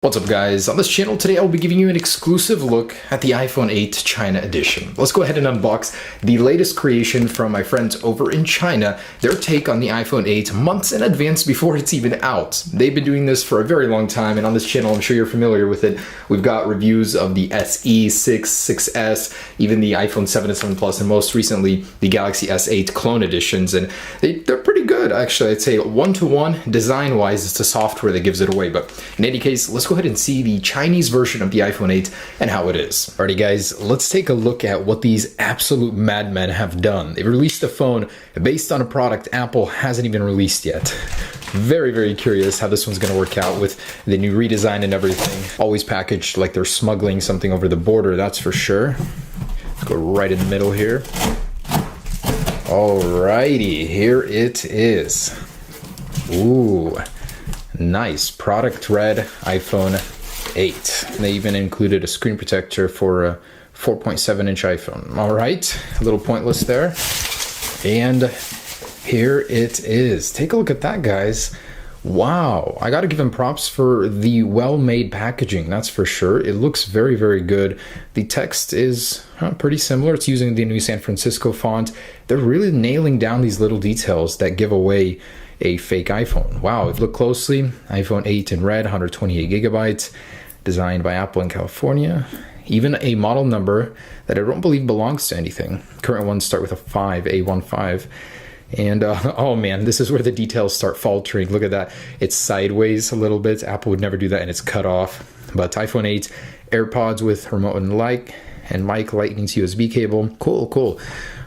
What's up guys, on this channel today I'll be giving you an exclusive look at the iPhone 8 China edition. Let's go ahead and unbox the latest creation from my friends over in China, their take on the iPhone 8 months in advance before it's even out. They've been doing this for a very long time, and on this channel I'm sure you're familiar with it. We've got reviews of the SE, 6, 6S, even the iPhone 7 and 7 Plus, and most recently the Galaxy S8 clone editions, and they're pretty good actually. I'd say one-to-one design-wise. It's the software that gives it away, but in any case, let's go ahead and see the Chinese version of the iPhone 8 and how it is. Alrighty guys, let's take a look at what these absolute madmen have done. They've released a phone based on a product Apple hasn't even released yet. Very, very curious how this one's gonna work out with the new redesign and everything. Always packaged like they're smuggling something over the border, that's for sure. Let's go right in the middle here. Alrighty, here it is. Ooh. Nice. Product red iPhone 8. They even included a screen protector for a 4.7-inch iPhone. All right, a little pointless there. And here it is. Take a look at that, guys. Wow, I gotta give them props for the well-made packaging, that's for sure. It looks very, very good. The text is pretty similar. It's using the new San Francisco font. They're really nailing down these little details that give away a fake iPhone. Wow, if you look closely, iPhone 8 in red, 128 gigabytes, designed by Apple in California. Even a model number that I don't believe belongs to anything. Current ones start with a 5, A15. And oh man, this is where the details start faltering. Look at that. It's sideways a little bit. Apple would never do that, and it's cut off. But iPhone 8, AirPods with remote and mic, lightning to USB cable. Cool, cool.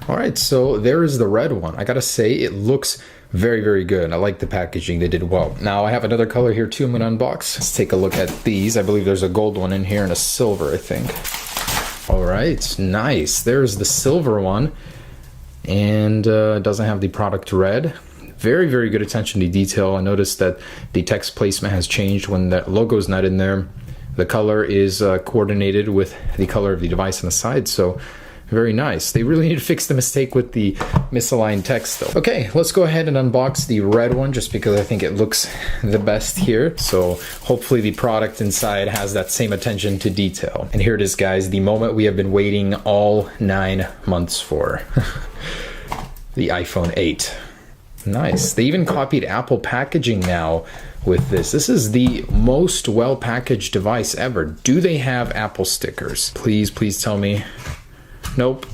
All right, so there is the red one. I gotta say, it looks very, very good. I like the packaging. They did well. Now I have another color here too I'm gonna unbox. Let's take a look at these. I believe there's a gold one in here and a silver, I think. All right, nice. There's the silver one, and doesn't have the product red. Very, very good attention to detail. I noticed that the text placement has changed when that logo's not in there. The color is coordinated with the color of the device on the side, so very nice. They really need to fix the mistake with the misaligned text though. Okay, let's go ahead and unbox the red one just because I think it looks the best here. So hopefully the product inside has that same attention to detail. And here it is, guys, the moment we have been waiting all 9 months for. The iPhone 8. Nice. They even copied Apple packaging now with this. This is the most well-packaged device ever. Do they have Apple stickers? Please, please tell me. Nope.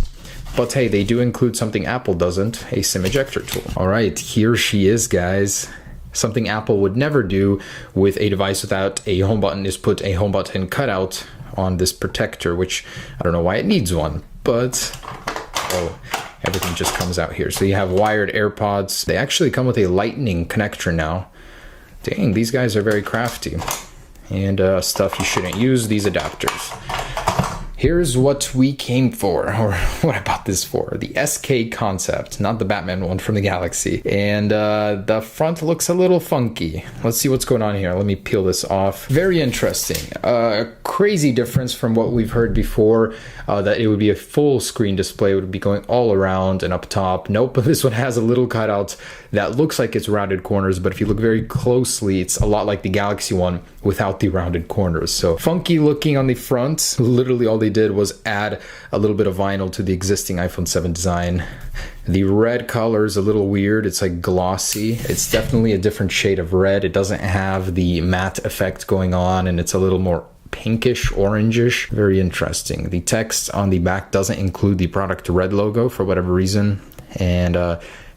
But hey, they do include something Apple doesn't, a SIM ejector tool. All right, here she is, guys. Something Apple would never do with a device without a home button is put a home button cutout on this protector, which I don't know why it needs one, but oh, everything just comes out here. So you have wired AirPods. They actually come with a lightning connector now. Dang, these guys are very crafty. And stuff you shouldn't use, these adapters. Here's what we came for, or what I bought this for. The SK concept, not the Batman one from the Galaxy. And the front looks a little funky. Let's see what's going on here. Let me peel this off. Very interesting. Crazy difference from what we've heard before, that it would be a full screen display. It would be going all around and up top. Nope, this one has a little cutout that looks like it's rounded corners, but if you look very closely, it's a lot like the Galaxy one without the rounded corners. So funky looking on the front. Literally all they did was add a little bit of vinyl to the existing iPhone 7 design. The red color is a little weird. It's like glossy. It's definitely a different shade of red. It doesn't have the matte effect going on, and it's a little more pinkish, orangish. Very interesting. The text on the back doesn't include the product red logo for whatever reason, and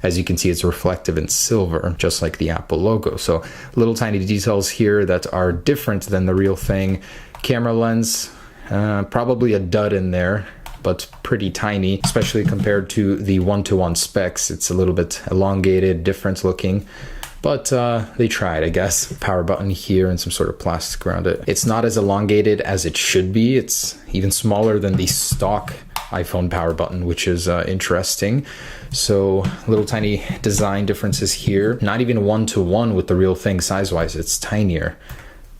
as you can see, it's reflective in silver, just like the Apple logo. So little tiny details here that are different than the real thing. Camera lens, probably a dud in there, but pretty tiny, especially compared to the one-to-one specs. It's a little bit elongated, different looking, but they tried, I guess. Power button here and some sort of plastic around it. It's not as elongated as it should be. It's even smaller than the stock iPhone power button, which is interesting. So little tiny design differences here. Not even one-to-one with the real thing size-wise. It's tinier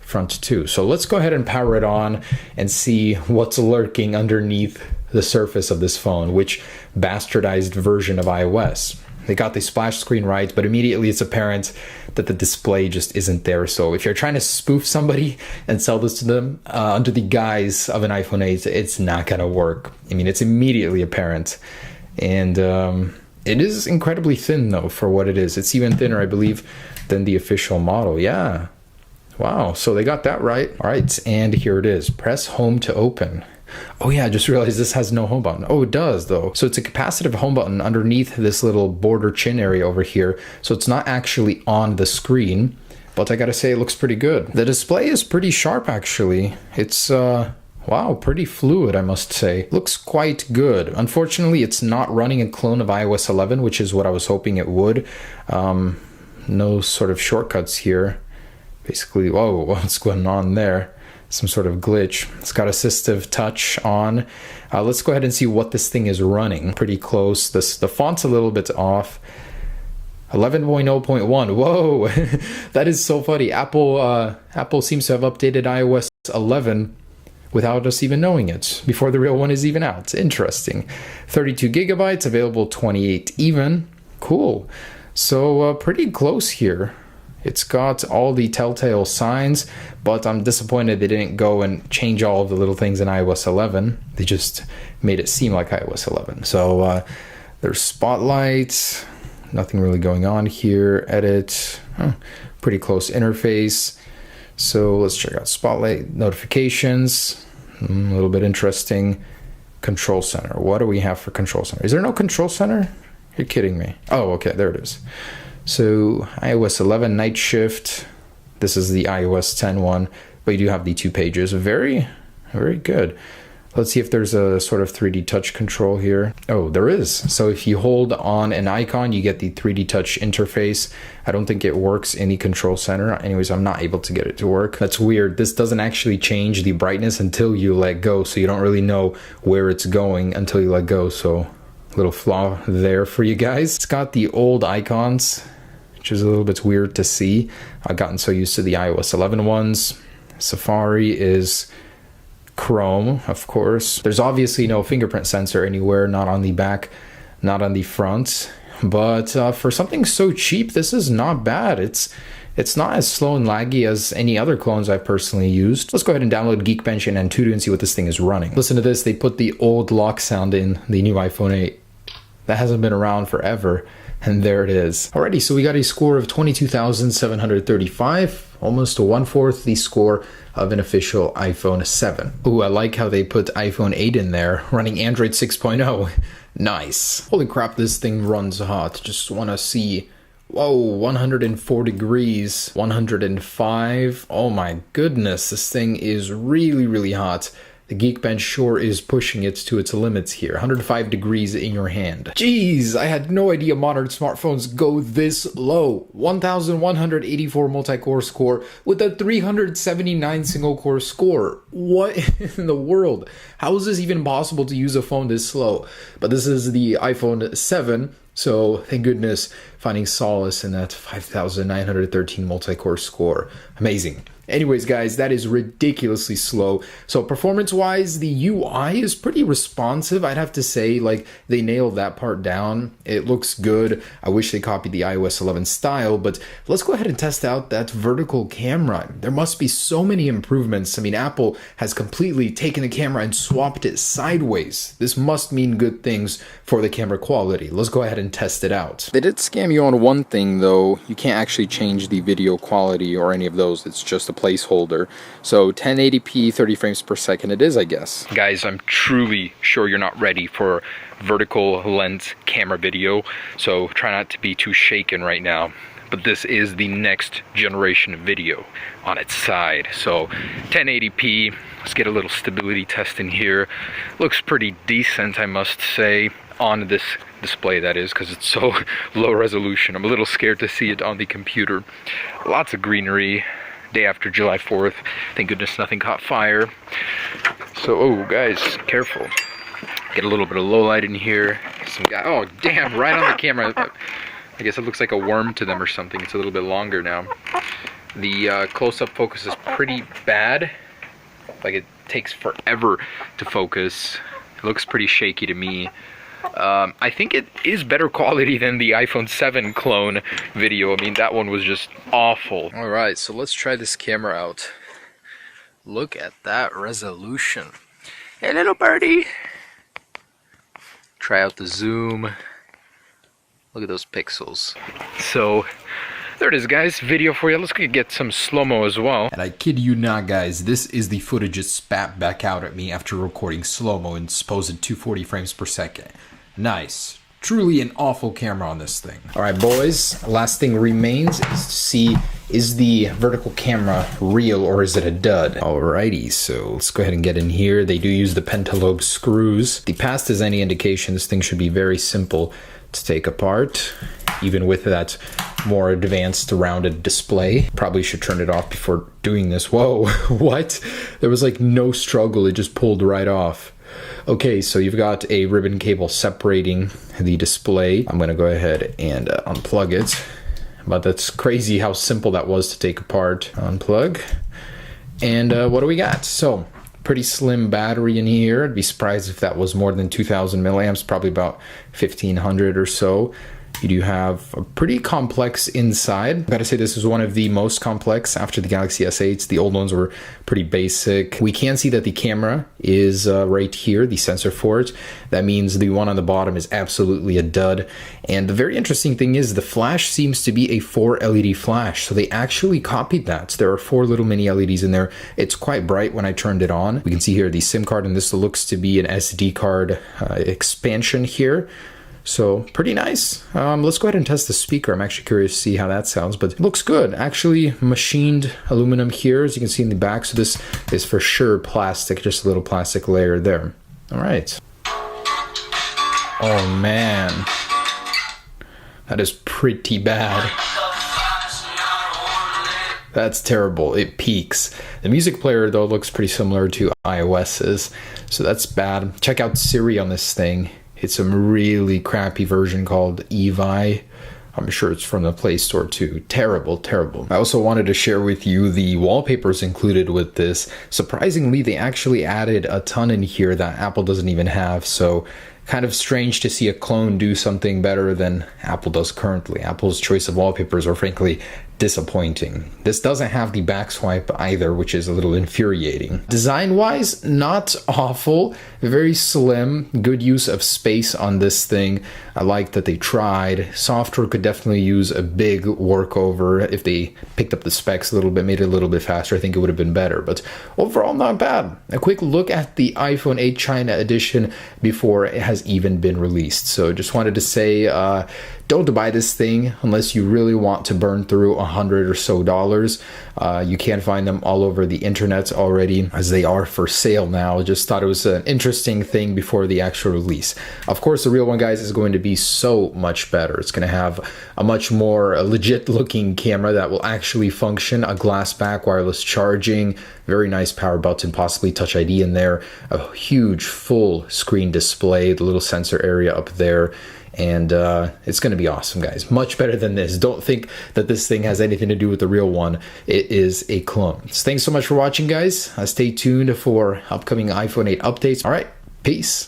front too. So let's go ahead and power it on and see what's lurking underneath the surface of this phone. Which bastardized version of iOS? They got the splash screen right, but immediately it's apparent that the display just isn't there. So if you're trying to spoof somebody and sell this to them under the guise of an iPhone 8, it's not gonna work. I mean, it's immediately apparent. And it is incredibly thin though for what it is. It's even thinner, I believe, than the official model. Yeah. Wow, so they got that right. All right, and here it is. Press home to open. Oh yeah, I just realized this has no home button. Oh, it does though. So it's a capacitive home button underneath this little border chin area over here. So it's not actually on the screen, but I gotta say it looks pretty good. The display is pretty sharp actually. It's wow, pretty fluid, I must say. Looks quite good. Unfortunately, it's not running a clone of iOS 11, which is what I was hoping it would. No sort of shortcuts here. Basically, whoa, what's going on there? Some sort of glitch. It's got assistive touch on. Let's go ahead and see what this thing is running. Pretty close. The font's a little bit off. 11.0.1. Whoa, that is so funny. Apple seems to have updated iOS 11 without us even knowing it, before the real one is even out. Interesting. 32 gigabytes, available 28 even. Cool. So pretty close here. It's got all the telltale signs, but I'm disappointed they didn't go and change all of the little things in iOS 11. They just made it seem like iOS 11. So there's spotlight, nothing really going on here. Edit, pretty close interface. So let's check out spotlight, notifications, a little bit interesting. Control center, what do we have for control center? Is there no control center? You're kidding me. Oh, okay, there it is. So iOS 11 night shift. This is the iOS 10 one, but you do have the 2 pages. Very, very good. Let's see if there's a sort of 3D touch control here. Oh, there is. So if you hold on an icon, you get the 3D touch interface. I don't think it works in the control center. Anyways, I'm not able to get it to work. That's weird. This doesn't actually change the brightness until you let go. So you don't really know where it's going until you let go. So little flaw there for you guys. It's got the old icons, which is a little bit weird to see. I've gotten so used to the iOS 11 ones. Safari is Chrome, of course. There's obviously no fingerprint sensor anywhere, not on the back, not on the front. But for something so cheap, this is not bad. It's not as slow and laggy as any other clones I've personally used. Let's go ahead and download Geekbench and Antutu and see what this thing is running. Listen to this, they put the old lock sound in the new iPhone 8. That hasn't been around forever. And there it is. Alrighty, so we got a score of 22,735, almost 1/4 the score of an official iPhone 7. Ooh, I like how they put iPhone 8 in there, running Android 6.0. Nice. Holy crap, this thing runs hot. Just want to see. Whoa, 104 degrees, 105. Oh my goodness, this thing is really, really hot. The Geekbench sure is pushing it to its limits here. 105 degrees in your hand. Jeez, I had no idea modern smartphones go this low. 1,184 multi-core score with a 379 single-core score. What in the world? How is this even possible to use a phone this slow? But this is the iPhone 7. So thank goodness finding solace in that 5,913 multi-core score. Amazing. Anyways, guys, that is ridiculously slow. So performance-wise, the UI is pretty responsive. I'd have to say, like, they nailed that part down. It looks good. I wish they copied the iOS 11 style, but let's go ahead and test out that vertical camera. There must be so many improvements. I mean, Apple has completely taken the camera and swapped it sideways. This must mean good things for the camera quality. Let's go ahead and test it out. They did scam you on one thing, though. You can't actually change the video quality or any of those. It's just a placeholder. So 1080p 30 frames per second it is, I guess. Guys, I'm truly sure you're not ready for vertical lens camera video, so try not to be too shaken right now. But this is the next generation of video on its side. So 1080p, let's get a little stability test in here. Looks pretty decent, I must say, on this display, that is, because it's so low resolution. I'm a little scared to see it on the computer. Lots of greenery. Day after July 4th. Thank goodness nothing caught fire. So, oh guys, careful. Get a little bit of low light in here. Some guy, oh damn, right on the camera. I guess it looks like a worm to them or something. It's a little bit longer now. The close-up focus is pretty bad. Like, it takes forever to focus. It looks pretty shaky to me. I think it is better quality than the iPhone 7 clone video. I mean, that one was just awful. Alright, so let's try this camera out. Look at that resolution. Hey, little birdie! Try out the zoom. Look at those pixels. So, there it is, guys. Video for you. Let's get some slow-mo as well. And I kid you not, guys. This is the footage it spat back out at me after recording slow-mo in supposed 240 frames per second. Nice. Truly an awful camera on this thing. Alright, boys. Last thing remains is to see, is the vertical camera real or is it a dud? Alrighty, so let's go ahead and get in here. They do use the pentalobe screws. The past is any indication, this thing should be very simple to take apart, even with that more advanced rounded display. Probably should turn it off before doing this. Whoa, what? There was like no struggle, it just pulled right off. Okay, so you've got a ribbon cable separating the display. I'm gonna go ahead and unplug it. But that's crazy how simple that was to take apart. Unplug. And what do we got? So, pretty slim battery in here. I'd be surprised if that was more than 2,000 milliamps, probably about 1,500 or so. You do have a pretty complex inside. I've got to say this is one of the most complex after the Galaxy S8s. The old ones were pretty basic. We can see that the camera is right here, the sensor for it. That means the one on the bottom is absolutely a dud. And the very interesting thing is the flash seems to be a 4 LED flash. So they actually copied that. So there are 4 little mini LEDs in there. It's quite bright when I turned it on. We can see here the SIM card, and this looks to be an SD card expansion here. So, pretty nice. Let's go ahead and test the speaker. I'm actually curious to see how that sounds, but it looks good. Actually, machined aluminum here, as you can see in the back. So this is for sure plastic, just a little plastic layer there. All right. Oh, man. That is pretty bad. That's terrible. It peaks. The music player, though, looks pretty similar to iOS's, so that's bad. Check out Siri on this thing. It's some really crappy version called Evi. I'm sure it's from the Play Store too. Terrible, terrible. I also wanted to share with you the wallpapers included with this. Surprisingly, they actually added a ton in here that Apple doesn't even have, so kind of strange to see a clone do something better than Apple does currently. Apple's choice of wallpapers are frankly disappointing. This doesn't have the back swipe either, which is a little infuriating. Design-wise, not awful. Very slim. Good use of space on this thing. I like that they tried. Software could definitely use a big workover. If they picked up the specs a little bit, made it a little bit faster, I think it would have been better. But overall, not bad. A quick look at the iPhone 8 China edition before it has even been released. So just wanted to say, don't buy this thing unless you really want to burn through $100 or so. You can find them all over the internet already, as they are for sale now. Just thought it was an interesting thing before the actual release. Of course, the real one, guys, is going to be so much better. It's going to have a much more legit looking camera that will actually function, a glass back, wireless charging, very nice power button, possibly Touch ID in there, a huge full screen display, the little sensor area up there. And it's going to be awesome, guys. Much better than this. Don't think that this thing has anything to do with the real one. It is a clone. So thanks so much for watching, guys. Stay tuned for upcoming iPhone 8 updates. All right, peace.